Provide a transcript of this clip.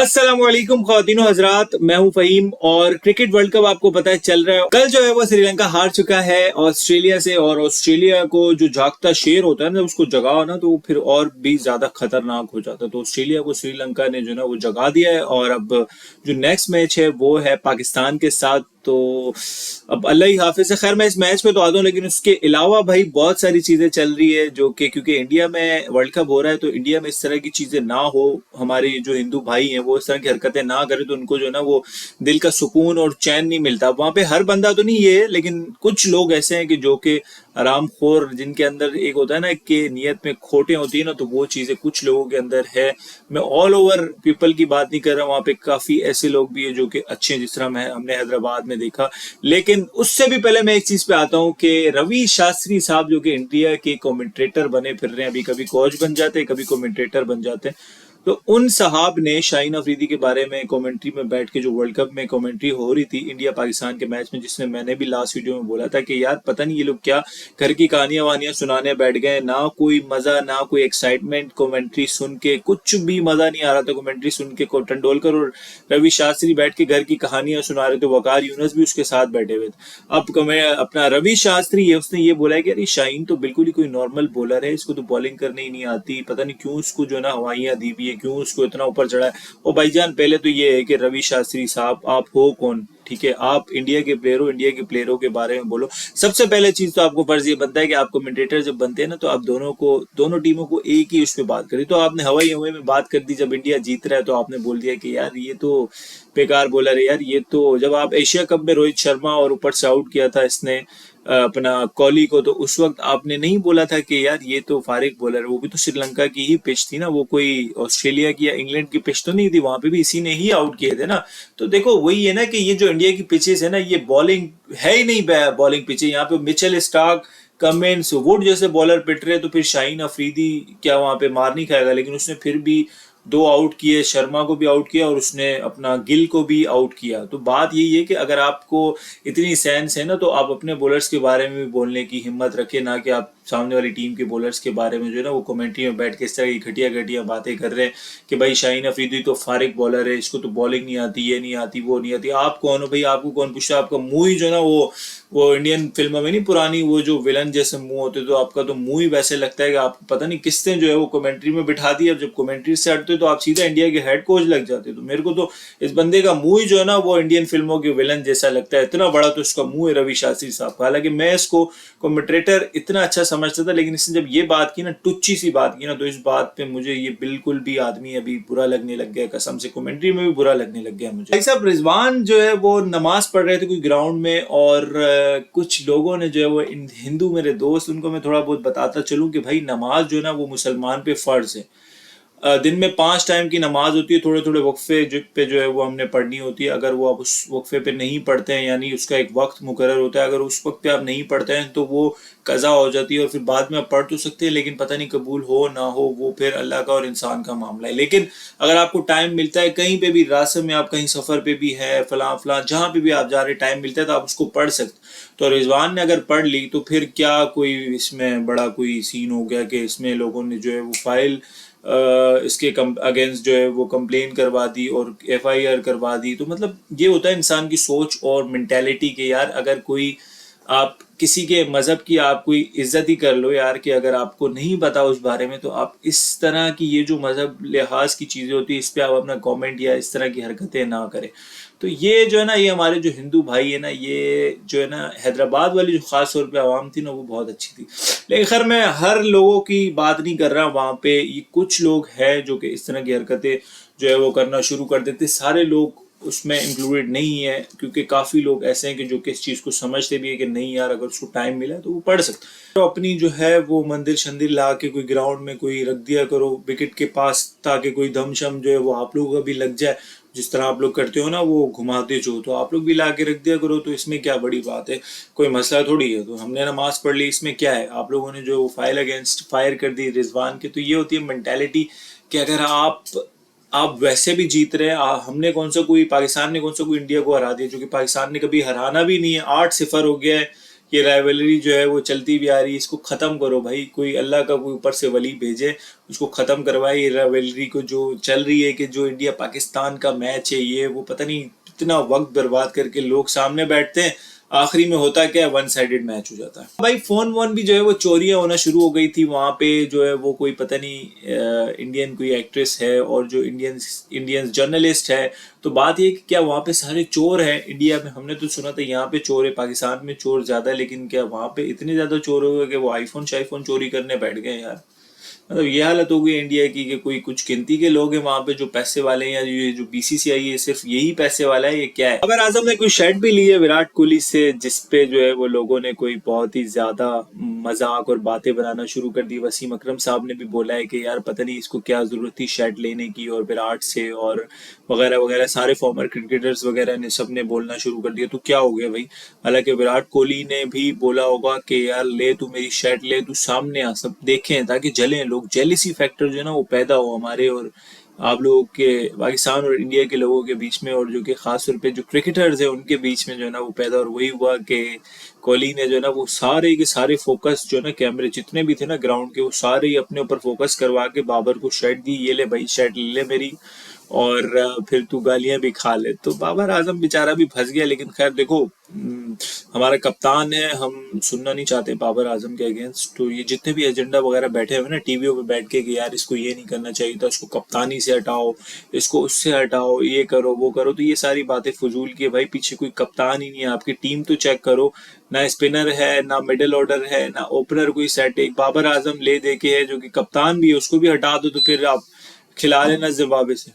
अस्सलामुअलैकुम ख़वातीनो हज़रात, मैं हूं फ़हीम और क्रिकेट वर्ल्ड कप आपको पता है चल रहा है। कल जो है वो श्रीलंका हार चुका है ऑस्ट्रेलिया से, और ऑस्ट्रेलिया को जो जागता शेर होता है ना, उसको जगाओ ना तो वो फिर और भी ज्यादा खतरनाक हो जाता है। तो ऑस्ट्रेलिया को श्रीलंका ने जो ना वो जगा दिया है, और अब जो नेक्स्ट मैच है वो है पाकिस्तान के साथ। तो अब अल्लाह ही हाफिज है। खैर मैं इस मैच पे तो आता हूँ, लेकिन उसके अलावा भाई बहुत सारी चीजें चल रही है जो कि क्योंकि इंडिया में वर्ल्ड कप हो रहा है, तो इंडिया में इस तरह की चीजें ना हो, हमारे जो हिंदू भाई हैं वो इस तरह की हरकतें ना करें, तो उनको जो है ना वो दिल का सुकून और चैन नहीं मिलता। वहां पे हर बंदा तो नहीं ये, लेकिन कुछ लोग ऐसे हैं कि जो कि आरामखोर, जिनके अंदर एक होता है ना कि नियत में खोटें होती है ना, तो वो चीजें कुछ लोगों के अंदर है। मैं ऑल ओवर पीपल की बात नहीं कर रहा, वहां पे काफी ऐसे लोग भी है जो कि अच्छे हैं, जिस तरह हमने हैदराबाद में देखा। लेकिन उससे भी पहले मैं एक चीज पे आता हूँ कि रवि शास्त्री साहब जो कि इंडिया के कमेंट्रेटर बने फिर रहे हैं, अभी कभी कोच बन जाते हैं, कभी कमेंट्रेटर बन जाते हैं। तो उन साहब ने शाहीन अफरीदी के बारे में कमेंट्री में बैठ के, जो वर्ल्ड कप में कमेंट्री हो रही थी इंडिया पाकिस्तान के मैच में, जिसमें मैंने भी लास्ट वीडियो में बोला था कि यार पता नहीं ये लोग क्या घर की कहानियां वानियां सुनाने बैठ गए, ना कोई मजा ना कोई एक्साइटमेंट। कमेंट्री सुन के कुछ भी मजा नहीं आ रहा था। कमेंट्री सुन के तेंदुलकर और रवि शास्त्री बैठ के घर की कहानियां सुना रहे थे, वकार यूनुस भी उसके साथ बैठे हुए थे। अब अपना रवि शास्त्री है, उसने ये बोला है कि अरे शाहीन तो बिल्कुल ही कोई नॉर्मल बॉलर है, इसको तो बॉलिंग करने ही नहीं आती, पता नहीं क्यों उसको जो है ना हवाइयां दी भी है, क्यों उसको इतना ऊपर चढ़ा है। और भाईजान पहले तो ये है कि रवि शास्त्री साहब आप हो कौन? ठीक है, आप इंडिया के प्लेयर हो, इंडिया के प्लेयरों के बारे में बोलो। सबसे पहले चीज तो आपको फर्ज ये बनता है कि आप कमेंटेटर जब बनते हैं ना, तो आप दोनों टीमों को एक ही उस पर बात करें। तो आपने हवाई हवाई में बात कर दी, जब इंडिया जीत रहा है तो आपने बोल दिया कि यार ये तो बेकार बॉलर है यार। ये तो जब आप एशिया कप में रोहित शर्मा और ऊपर से आउट किया था इसने अपना कोहली को, तो उस वक्त आपने नहीं बोला था कि यार ये तो फारिग बॉलर है। वो भी तो श्रीलंका की ही पिच थी ना, वो कोई ऑस्ट्रेलिया की या इंग्लैंड की पिच तो नहीं थी, वहां पे भी इसी ने ही आउट किए थे ना। तो देखो वही है ना कि ये जो इंडिया की पिचेस है ना, ये बॉलिंग है ही नहीं, बॉलिंग पिच है। यहाँ पे मिचेल स्टार्क, कमिंस, वुड जैसे बॉलर पिट रहे, तो फिर शाहीन अफरीदी क्या वहां पे मार नहीं खाएगा? लेकिन उसने फिर भी दो आउट किए, शर्मा को भी आउट किया और उसने अपना गिल को भी आउट किया। तो बात यही है कि अगर आपको इतनी सेंस है ना, तो आप अपने बॉलर्स के बारे में भी बोलने की हिम्मत रखें, ना कि आप सामने वाली टीम के बॉलर्स के बारे में जो है ना वो कमेंट्री में बैठ के इस तरह की घटिया घटिया बातें कर रहे हैं कि भाई शाहीन अफरीदी तो फारिग बॉलर है, इसको तो बॉलिंग नहीं आती, ये नहीं आती, वो नहीं आती। आप कौन हो भाई? आपको कौन पूछता? आपका मुंह ही जो है ना वो इंडियन फिल्मों में नहीं पुरानी, वो जो विलन जैसे मुंह होते, तो आपका तो मुंह ही वैसे लगता है कि आपको पता नहीं किसने जो है वो कमेंट्री में बिठा दिया। जब कमेंट्री से हटते तो आप सीधा इंडिया के हेड कोच लग जाते। तो मेरे को तो इस बंदे का मुंह ही जो है ना वो इंडियन फिल्मों के विलन जैसा लगता है, इतना बड़ा तो इसका मुंह है रवि शास्त्री साहब का। हालांकि मैं इसको कमेंट्रेटर इतना अच्छा समझता था, लेकिन इसने जब ये बात की ना, टुच्ची सी बात की ना, तो इस बात पे मुझे ये बिल्कुल भी आदमी अभी बुरा लगने लग गया, कसम से कमेंट्री में भी बुरा लगने लग गया मुझे। भाई साहब रिजवान जो है वो नमाज पढ़ रहे थे कोई ग्राउंड में, और कुछ लोगों ने जो है वो हिंदू मेरे दोस्त, उनको मैं थोड़ा बहुत बताता चलूं कि भाई नमाज जो है ना वो मुसलमान पे फर्ज है। दिन में 5 टाइम की नमाज होती है, थोड़े थोड़े वक्फे पे जो है वो हमने पढ़नी होती है। अगर वो आप उस वक्फे पे नहीं पढ़ते हैं, यानी उसका एक वक्त मुकर्रर होता है, अगर उस वक्त पे आप नहीं पढ़ते हैं तो वो कज़ा हो जाती है, और फिर बाद में आप पढ़ तो सकते हैं, लेकिन पता नहीं कबूल हो ना हो, वो फिर अल्लाह का और इंसान का मामला है। लेकिन अगर आपको टाइम मिलता है, कहीं पे भी रास्ते में आप कहीं सफ़र पे भी है, फलां फलां जहाँ पे भी आप जा रहे, टाइम मिलता है तो आप उसको पढ़ सकते। तो रिजवान ने अगर पढ़ ली तो फिर क्या कोई इसमें बड़ा कोई सीन हो गया कि इसमें लोगों ने जो है वो फाइल इसके अगेंस्ट जो है वो कंप्लेन करवा दी और एफआईआर करवा दी। तो मतलब ये होता है इंसान की सोच और मेंटेलिटी के यार, अगर कोई आप किसी के मजहब की आप कोई इज्जत ही कर लो यार, कि अगर आपको नहीं पता उस बारे में, तो आप इस तरह की ये जो मजहब लिहाज की चीजें होती है इस पे आप अपना कमेंट या इस तरह की हरकतें ना करें। तो ये जो है ना, ये हमारे जो हिंदू भाई है ना, ये जो है ना हैदराबाद वाली जो खास तौर पे आवाम थी ना, वो बहुत अच्छी थी। लेकिन खैर मैं हर लोगों की बात नहीं कर रहा, वहां पे ये कुछ लोग हैं जो कि इस तरह की हरकतें जो है वो करना शुरू कर देते। सारे लोग उसमें इंक्लूडेड नहीं है, क्योंकि काफी लोग ऐसे हैं कि जो कि इस चीज को समझते भी है कि नहीं यार, अगर उसको टाइम मिला तो वो पढ़ सकता है। तो अपनी जो है वो मंदिर शंदिर ला के कोई ग्राउंड में कोई रख दिया करो विकेट के पास, ताकि कोई धमशम जो है वो आप लोगों का भी लग जाए। जिस तरह आप लोग करते हो ना वो घुमाते जो, तो आप लोग भी ला के रख दिया करो। तो इसमें क्या बड़ी बात है, कोई मसला थोड़ी है। तो हमने नमाज पढ़ ली, इसमें क्या है? आप लोगों ने जो फाइल अगेंस्ट फायर कर दी रिजवान के, तो ये होती है मेंटेलिटी कि अगर आप वैसे भी जीत रहे हैं, हमने कौन सा कोई, पाकिस्तान ने कौन सा कोई इंडिया को हरा दिया, जो कि पाकिस्तान ने कभी हराना भी नहीं है। 8-0 हो गया है, ये राइवलरी जो है वो चलती भी आ रही है, इसको खत्म करो भाई, कोई अल्लाह का कोई ऊपर से वली भेजे, उसको खत्म करवाए ये राइवलरी को जो चल रही है कि जो इंडिया पाकिस्तान का मैच है ये वो पता नहीं इतना वक्त बर्बाद करके लोग सामने बैठते हैं, आखिरी में होता क्या है, वन साइडेड मैच हो जाता है भाई। फोन वोन भी जो है वो चोरियां होना शुरू हो गई थी वहां पे, जो है वो कोई पता नहीं इंडियन कोई एक्ट्रेस है और जो इंडियन जर्नलिस्ट है, तो बात ये कि क्या वहां पे सारे चोर हैं इंडिया में? हमने तो सुना था यहाँ पे चोर है, पाकिस्तान में चोर ज्यादा है, लेकिन क्या वहां पे इतने ज्यादा चोर हो गए कि वो आईफोन शाईफोन चोरी करने बैठ गए यार? मतलब ये हालत हो गई इंडिया की कि कोई कुछ गिनती के लोग हैं वहां पे जो पैसे वाले हैं, या ये जो बीसीसीआई है सिर्फ यही पैसे वाला है, ये क्या है? बाबर आजम ने कोई शर्ट भी ली है विराट कोहली से, जिसपे जो है वो लोगों ने कोई बहुत ही ज्यादा मजाक और बातें बनाना शुरू कर दी। वसीम अकरम साहब ने भी बोला है कि यार पता नहीं इसको क्या जरूरत थी शर्ट लेने की, और विराट से और वगैरह वगैरह सारे फॉर्मर क्रिकेटर्स वगैरह ने सबने बोलना शुरू कर दिया। तो क्या हो गया भाई? हालांकि विराट कोहली ने भी बोला होगा कि यार ले तू मेरी शर्ट ले, तू सामने आ, सब देखें ताकि जलें लोग, जेलिसी फैक्टर जो है ना वो पैदा हो हमारे और आप लोगों के, पाकिस्तान और इंडिया के लोगों के बीच में, और जो कि खास तौर पे जो क्रिकेटर्स है उनके बीच में जो है ना वो पैदा। और वही हुआ कि कोहली ने जो है ना वो सारे के सारे फोकस जो है ना, कैमरे जितने भी थे ना ग्राउंड के, वो सारे ही अपने ऊपर फोकस करवा के बाबर को शर्ट दी, ये ले भाई शर्ट ले ले मेरी, और फिर तू गालियां भी खा ले। तो बाबर आजम बेचारा भी फंस गया, लेकिन खैर देखो हमारा कप्तान है, हम सुनना नहीं चाहते बाबर आजम के अगेंस्ट। तो ये जितने भी एजेंडा वगैरह बैठे हुए ना टीवीओ पे बैठ के कि यार इसको ये नहीं करना चाहिए था, इसको कप्तानी से हटाओ, इसको उससे हटाओ, ये करो वो करो, तो ये सारी बातें फजूल की है भाई। पीछे कोई कप्तान ही नहीं है, आपकी टीम तो चेक करो, ना स्पिनर है, ना मिडिल ऑर्डर है, ना ओपनर कोई सेट। एक बाबर आजम ले दे के है जो कि कप्तान भी है, उसको भी हटा दो तो फिर आप खिला लेना जिम्बाब्वे से।